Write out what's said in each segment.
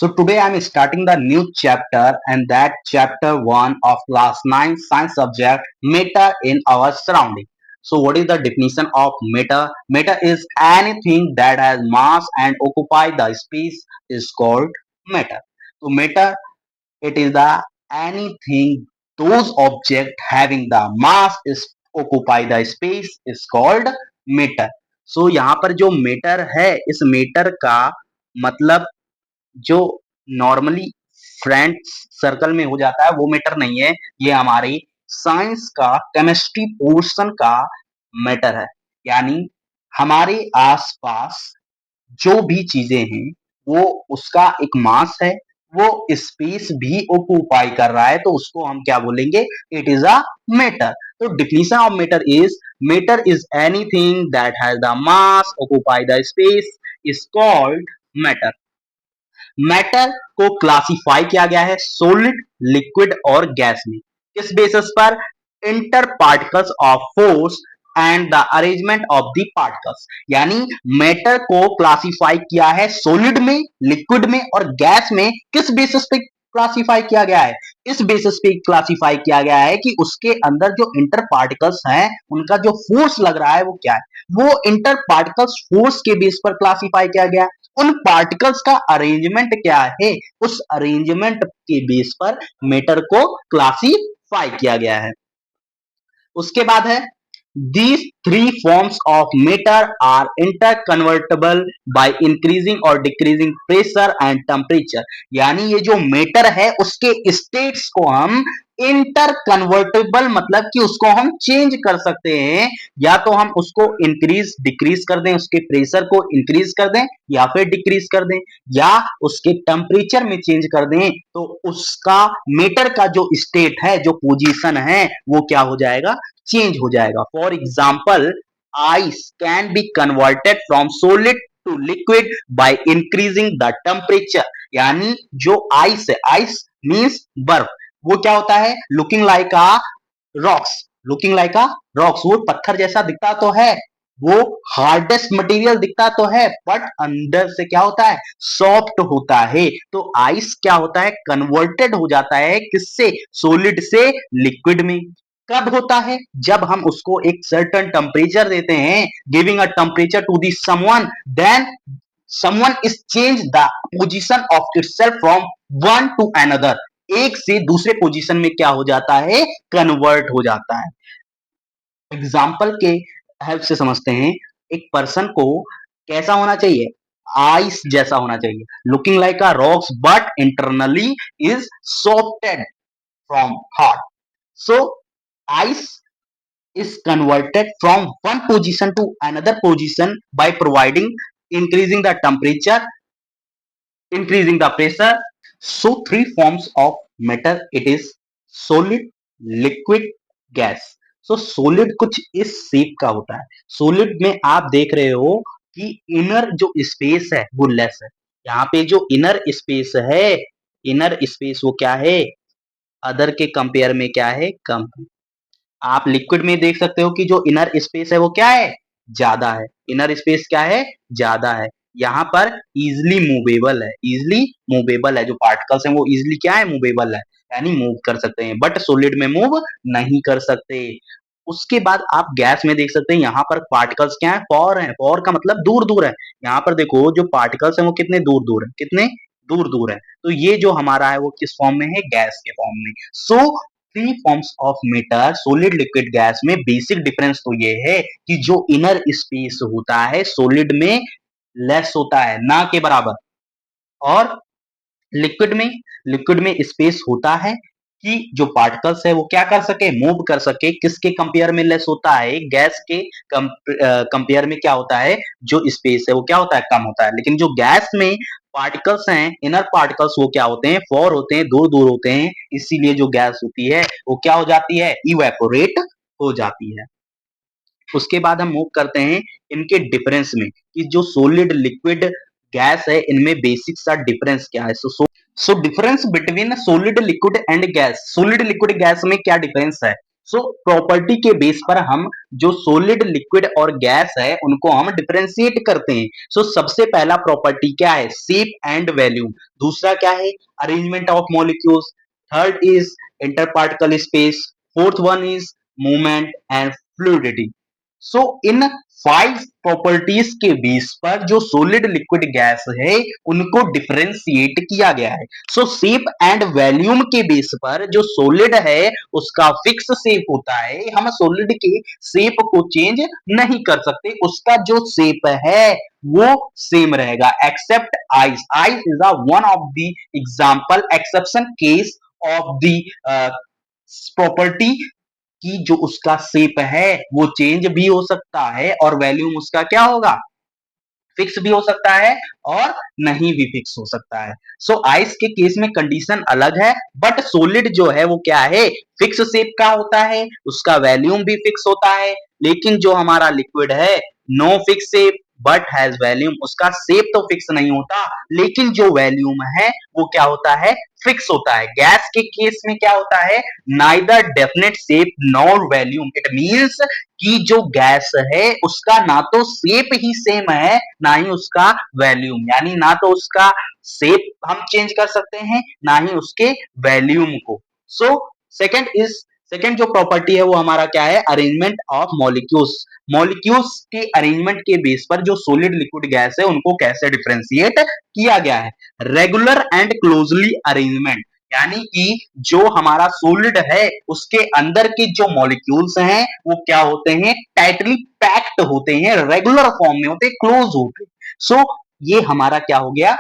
So today I'm starting the new chapter and that chapter 1 of class 9 science subject matter in our surrounding. So what is the definition of matter? Matter is anything that has mass and occupy the space is called matter. So matter it is the anything those object having the mass is occupy the space is called matter. So यहाँ पर जो matter है इस matter का मतलब जो normally friends circle में हो जाता है वो मैटर नहीं है, ये हमारे साइंस का केमिस्ट्री पोर्शन का मैटर है। यानी हमारे आसपास जो भी चीजें हैं वो उसका एक मास है, वो स्पेस भी ऑक्यूपाई कर रहा है, तो उसको हम क्या बोलेंगे? It is a matter. तो definition of matter is anything that has the mass occupy the space is called matter. Matter को क्लासिफाई किया गया है सॉलिड, लिक्विड और गैस में। किस बेसिस पर? Inter particles of force and the arrangement of the particles. यानी matter को क्लासिफाई किया है सॉलिड में, लिक्विड में और गैस में। किस बेसिस पे क्लासिफाई किया गया है? इस बेसिस पे क्लासिफाई किया गया है कि उसके अंदर जो इंटर पार्टिकल्स हैं उनका जो फोर्स लग रहा है वो क्या है, वो इंटर पार्टिकल्स फोर्स के बेस पर क्लासिफाई किया गया। उन पार्टिकल्स का अरेंजमेंट क्या है, उस अरेंजमेंट के बेस पर मैटर को क्लासिफाई किया गया है। उसके बाद है these three forms of matter are interconvertible by increasing or decreasing pressure and temperature। यानी ये जो मैटर है उसके स्टेट्स को हम इंटर कन्वर्टेबल मतलब कि उसको हम चेंज कर सकते हैं, या तो हम उसको इंक्रीज डिक्रीज कर दें, उसके प्रेशर को इंक्रीज कर दें या फिर डिक्रीज कर दें, या उसके टेम्परेचर में चेंज कर दें, तो उसका मैटर का जो स्टेट है, जो पोजीशन है, वो क्या हो जाएगा? चेंज हो जाएगा। For example ice can be converted from solid to liquid by increasing the temperature. यानी जो आइस है, आइस मीन्स बर्फ, वो क्या होता है? Looking like a rocks, looking like a rocks, वो पत्थर जैसा दिखता तो है, वो हार्डेस्ट मटेरियल दिखता तो है, बट अंदर से क्या होता है? सॉफ्ट होता है। तो आइस क्या होता है? कन्वर्टेड हो जाता है किससे? सॉलिड से लिक्विड में। कब होता है? जब हम उसको एक सर्टेन टेम्परेचर देते हैं, giving a temperature to the someone, then someone is change the position of itself from one to another. एक से दूसरे पोजीशन में क्या हो जाता है? कन्वर्ट हो जाता है। एग्जाम्पल के हेल्प से समझते हैं, एक पर्सन को कैसा होना चाहिए? आइस जैसा होना चाहिए, looking like a rocks but internally is softed from heart. So ice is converted from one position to another position by providing increasing the temperature, increasing the pressure. So three forms of matter it is solid, liquid, gas. So solid कुछ इस shape का होता है। solid में आप देख रहे हो कि इनर जो स्पेस है वो लेस है। यहाँ पे जो इनर स्पेस है, इनर स्पेस वो क्या है? अदर के कंपेयर में क्या है? कम। आप लिक्विड में देख सकते हो कि जो इनर स्पेस है वो क्या है? ज्यादा है। इनर स्पेस क्या है? ज्यादा है। यहाँ पर इजिली मूवेबल है, इजिली मूवेबल है, जो पार्टिकल्स हैं वो इजिली क्या है? मूवेबल है, यानी मूव कर सकते हैं, बट सॉलिड में मूव नहीं कर सकते। उसके बाद आप गैस में देख सकते हैं, यहाँ पर पार्टिकल्स क्या है? फॉर है, फॉर का मतलब दूर दूर है। यहाँ पर देखो जो पार्टिकल्स हैं वो कितने दूर दूर है, कितने दूर दूर है। तो ये जो हमारा है वो किस फॉर्म में है? गैस के फॉर्म में। So three forms of matter solid, liquid, gas में बेसिक डिफरेंस तो ये है कि जो इनर स्पेस होता है सॉलिड में लेस होता है, ना के बराबर, और लिक्विड में, लिक्विड में स्पेस होता है कि जो पार्टिकल्स है वो क्या कर सके? मूव कर सके। किसके कंपेयर में लेस होता है? गैस के कंपेयर में क्या होता है? जो स्पेस है वो क्या होता है? कम होता है। लेकिन जो गैस में पार्टिकल्स हैं, इनर पार्टिकल्स, वो क्या होते हैं? फॉर होते हैं, दूर दूर होते हैं, इसीलिए जो गैस होती है वो क्या हो जाती है? इवेपोरेट हो जाती है। उसके बाद हम मूव करते हैं इनके डिफरेंस में कि जो सॉलिड, लिक्विड, गैस है इनमें बेसिक सा डिफरेंस क्या है। So difference between solid, liquid and gas. Solid, liquid, gas में क्या डिफरेंस है? सो प्रॉपर्टी के बेस पर हम जो सॉलिड लिक्विड और गैस है उनको हम डिफरेंशिएट करते हैं। सो सबसे पहला प्रॉपर्टी क्या है, शेप एंड वॉल्यूम। दूसरा क्या है, arrangement of molecules. Third is interparticle space. Fourth one is movement and fluidity. So in 5 properties के बेस पर जो सॉलिड लिक्विड गैस है उनको डिफरेंशिएट किया गया है। सो शेप एंड वॉल्यूम के बेस पर जो सॉलिड है उसका फिक्स शेप होता है, हम सॉलिड के शेप को चेंज नहीं कर सकते, उसका जो शेप है वो सेम रहेगा except ice. Ice is a one of the example exception case of the property कि जो उसका शेप है वो चेंज भी हो सकता है और वॉल्यूम उसका क्या होगा, फिक्स भी हो सकता है और नहीं भी फिक्स हो सकता है। सो आइस के केस में कंडीशन अलग है, बट सॉलिड जो है वो क्या है, फिक्स शेप का होता है, उसका वॉल्यूम भी फिक्स होता है। लेकिन जो हमारा लिक्विड है, no fix shape but has volume, उसका शेप तो फिक्स नहीं होता लेकिन जो वॉल्यूम है वो क्या होता है, फिक्स होता है। गैस के केस में क्या होता है, neither definite shape nor volume. It means कि जो गैस है उसका ना तो शेप ही सेम है ना ही उसका वॉल्यूम, यानी ना तो उसका शेप हम चेंज कर सकते हैं ना ही उसके वॉल्यूम को। सो सेकंड जो प्रॉपर्टी है वो हमारा क्या है, अरेंजमेंट ऑफ मॉलिक्यूल्स। मॉलिक्यूल्स के अरेंजमेंट के बेस पर जो सॉलिड लिक्विड गैस है उनको कैसे डिफरेंशिएट किया गया है, रेगुलर एंड क्लोजली अरेंजमेंट। यानी कि जो हमारा सॉलिड है उसके अंदर के जो मॉलिक्यूल्स हैं वो क्या होते हैं, टाइटली पैक्ड होते हैं, रेगुलर फॉर्म में होते हैं, क्लोज होते हैं। सो ये हमारा क्या हो गया,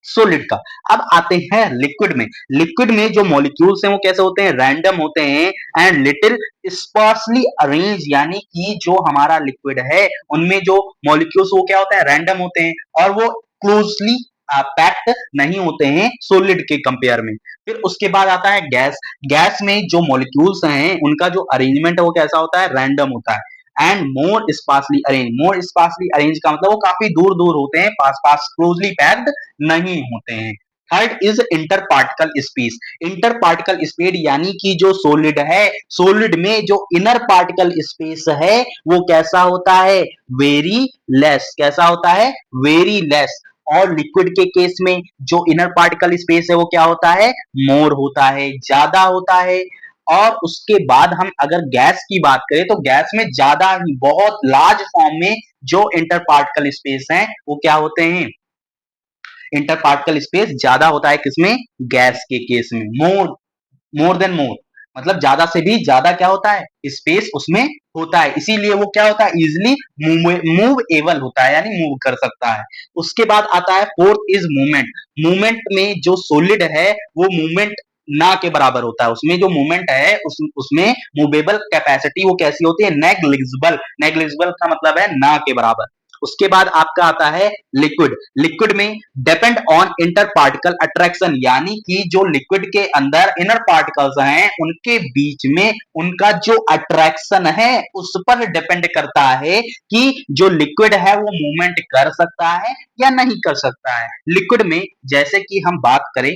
सॉलिड का। अब आते हैं लिक्विड में। लिक्विड में जो मॉलिक्यूल्स हैं वो कैसे होते हैं, रैंडम होते हैं एंड लिटिल स्पार्सली अरेंज। यानी कि जो हमारा लिक्विड है उनमें जो मॉलिक्यूल्स वो क्या होते हैं, रैंडम होते हैं और वो क्लोजली पैक्ड नहीं होते हैं सॉलिड के कंपेयर में। फिर उसके बाद आता है गैस। गैस में जो मॉलिक्यूल्स हैं उनका जो अरेंजमेंट है वो कैसा होता है, रैंडम होता है and more sparsely arrange. More sparsely arrange का मतलब वो काफी दूर दूर होते हैं, पास पास क्लोजली पैक्ड नहीं होते हैं। Third is inter particle space. Inter particle space यानी कि जो सॉलिड है, सॉलिड में जो इनर पार्टिकल स्पेस है वो कैसा होता है, वेरी लेस। कैसा होता है, वेरी लेस। और लिक्विड के केस में जो इनर पार्टिकल स्पेस है वो क्या होता है, मोर होता है, ज्यादा होता है। और उसके बाद हम अगर गैस की बात करें तो गैस में ज्यादा ही बहुत लार्ज फॉर्म में जो इंटर पार्टिकल स्पेस है वो क्या होते हैं, इंटर पार्टिकल स्पेस ज्यादा होता है किसमें, गैस के केस में। मोर, मोर देन मोर मतलब ज्यादा से भी ज्यादा क्या होता है, स्पेस उसमें होता है, इसीलिए वो क्या होता है, इजिली मूव एबल होता है, यानी मूव कर सकता है। उसके बाद आता है फोर्थ इज मूवमेंट। मूवमेंट में जो सॉलिड है वो मूवमेंट ना के बराबर होता है, उसमें जो मूवमेंट है उसमें मूवेबल कैपेसिटी वो कैसी होती है, नेग्लिजिबल। नेग्लिजिबल का मतलब है ना के बराबर। उसके बाद आपका आता है लिक्विड। लिक्विड में depend on inter particle attraction, यानी कि जो लिक्विड के अंदर इनर पार्टिकल्स हैं उनके बीच में उनका जो अट्रैक्शन है उस पर डिपेंड करता है कि जो लिक्विड है वो मूवमेंट कर सकता है या नहीं कर सकता है। लिक्विड में जैसे कि हम बात करें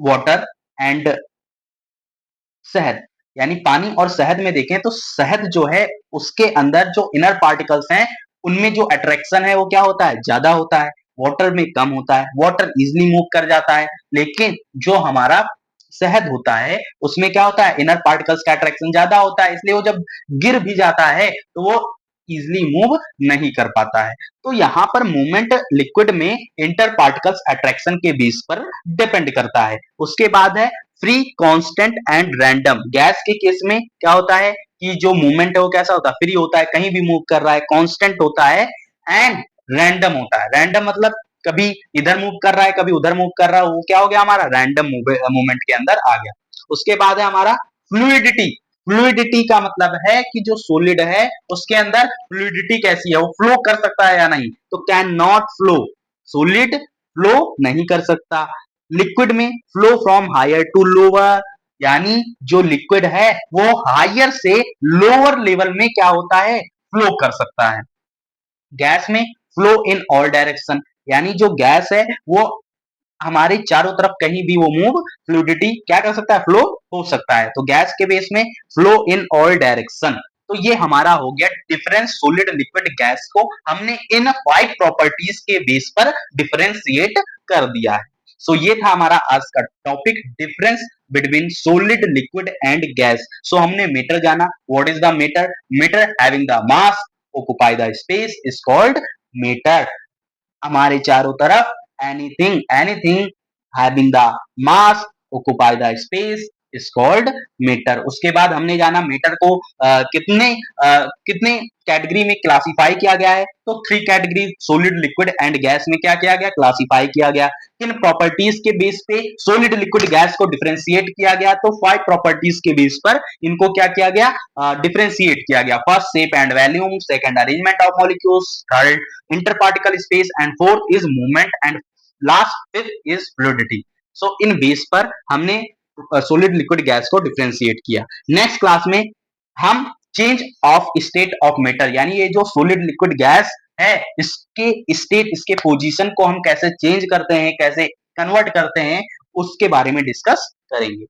वाटर एंड शहद, यानी पानी और शहद में देखें तो शहद जो है उसके अंदर जो इनर पार्टिकल्स हैं उनमें जो अट्रैक्शन है वो क्या होता है, ज्यादा होता है। वाटर में कम होता है, वाटर इजिली मूव कर जाता है। लेकिन जो हमारा शहद होता है उसमें क्या होता है, इनर पार्टिकल्स का अट्रैक्शन ज्यादा होता है, इसलिए वो जब गिर भी जाता है तो वो इजिली मूव नहीं कर पाता है। तो यहाँ पर मूवमेंट लिक्विड में इंटर पार्टिकल्स अट्रैक्शन के बेस पर डिपेंड करता है। उसके बाद है free, constant and random. Gas के केस में क्या होता है कि जो मूवमेंट है वो कैसा होता है, फ्री होता है, कहीं भी मूव कर रहा है, कांस्टेंट होता है एंड रैंडम होता है। रैंडम मतलब कभी इधर मूव कर रहा है कभी उधर मूव कर रहा है, वो क्या हो गया हमारा रैंडम मूवमेंट के अंदर आ गया। उसके बाद है हमारा फ्लूइडिटी। फ्लूइडिटी का मतलब है कि जो सॉलिड है उसके अंदर फ्लूइडिटी कैसी है, वो फ्लो कर सकता है या नहीं, तो can not flow. Solid flow नहीं कर सकता। लिक्विड में flow from higher to lower, यानी जो लिक्विड है वो हायर से लोअर लेवल में क्या होता है, फ्लो कर सकता है। गैस में फ्लो इन ऑल डायरेक्शन, यानी जो गैस है वो हमारे चारों तरफ कहीं भी वो मूव, फ्लूइडिटी क्या कर सकता है, फ्लो हो सकता है। तो गैस के बेस में फ्लो इन ऑल डायरेक्शन। तो ये हमारा हो गया डिफरेंस सॉलिड लिक्विड गैस को हमने इन 5 प्रॉपर्टीज के बेस पर डिफरेंशिएट कर दिया है। सो ये था हमारा आज का topic, difference between solid liquid and gas. So हमने मैटर जाना, what is the matter, matter having the mass occupy the space is called matter. हमारे चारों तरफ anything anything having the mass occupy the space is called matter. उसके बाद हमने जाना matter को कितने कितने कैटेगरी में क्लासिफाई किया गया है। तो 3 category solid liquid and gas में क्या किया गया, क्लासिफाई किया गया। किन प्रॉपर्टीज के बेस पे सॉलिड लिक्विड गैस को डिफरेंशिएट किया गया, तो 5 प्रॉपर्टीज के बेस पर इनको क्या किया गया, डिफरेंशिएट किया गया। First shape and volume, second arrangement of molecules, third interparticle space and fourth is movement and last fifth is fluidity. So इन बेस पर हमने सॉलिड लिक्विड गैस को डिफरेंशिएट किया। नेक्स्ट क्लास में हम change of state of matter, यानी ये जो सॉलिड लिक्विड गैस है इसके स्टेट, इसके पोजीशन को हम कैसे चेंज करते हैं, कैसे कन्वर्ट करते हैं, उसके बारे में डिस्कस करेंगे।